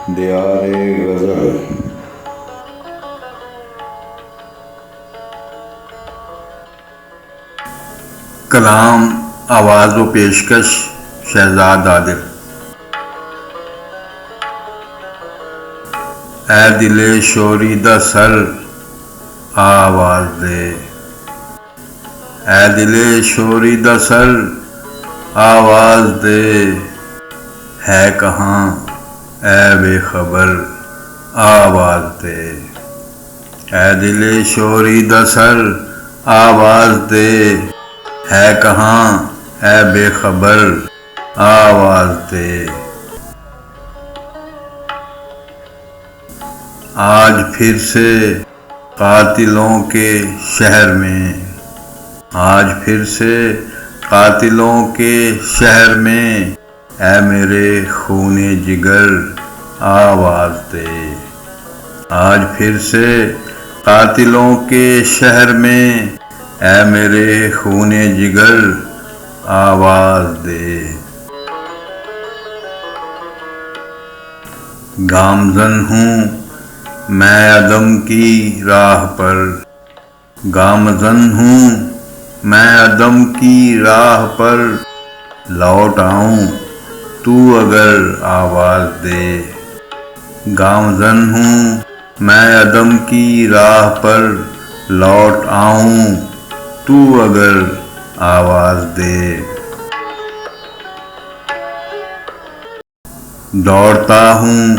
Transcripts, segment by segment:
دیار غزل۔ کلام، آواز و پیشکش شہزاد عادل۔ اے دل شوریدہ سر آواز دے، اے دل شوریدہ سر آواز دے، ہے کہاں اے بے خبر آواز دے، اے دل شوریدہ سر آواز دے، ہے کہاں اے بے خبر آواز دے۔ آج پھر سے قاتلوں کے شہر میں، آج پھر سے قاتلوں کے شہر میں، اے میرے خون جگر آواز دے، آج پھر سے قاتلوں کے شہر میں، اے میرے خون جگر آواز دے۔ گامزن ہوں میں عدم کی راہ پر، گامزن ہوں میں عدم کی راہ پر، لوٹ آؤں تو اگر آواز دے، گامزن ہوں میں عدم کی راہ پر، لوٹ آؤں تو اگر آواز دے۔ دوڑتا ہوں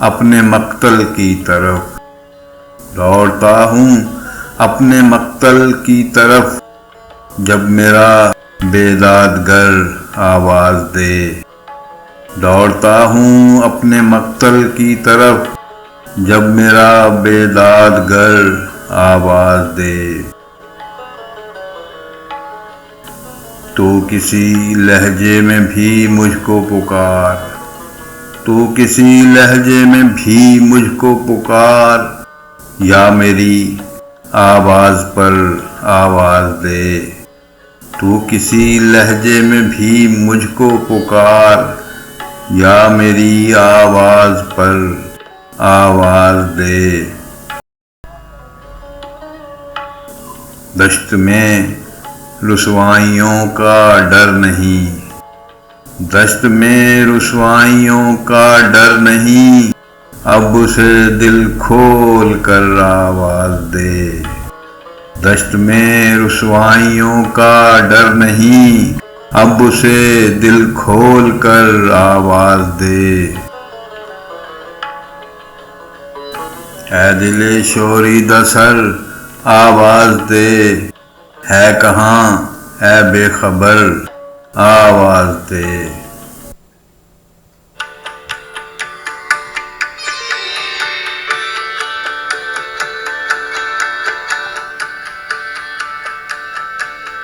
اپنے مقتل کی طرف، دوڑتا ہوں اپنے مقتل کی طرف، جب میرا بیدادگر آواز دے، دوڑتا ہوں اپنے مقتل کی طرف، جب میرا بیدادگر آواز دے۔ تو کسی لہجے میں بھی مجھ کو پکار، تو کسی لہجے میں بھی مجھ کو پکار، یا میری آواز پر آواز دے، تو کسی لہجے میں بھی مجھ کو پکار، یا میری آواز پر آواز دے۔ دشت میں رسوائیوں کا ڈر نہیں، دشت میں رسوائیوں کا ڈر نہیں، اب اسے دل کھول کر آواز دے، دشت میں رسوائیوں کا ڈر نہیں، اب اسے دل کھول کر آواز دے۔ اے دل شوریدہ سر آواز دے، ہے کہاں اے بے خبر آواز دے۔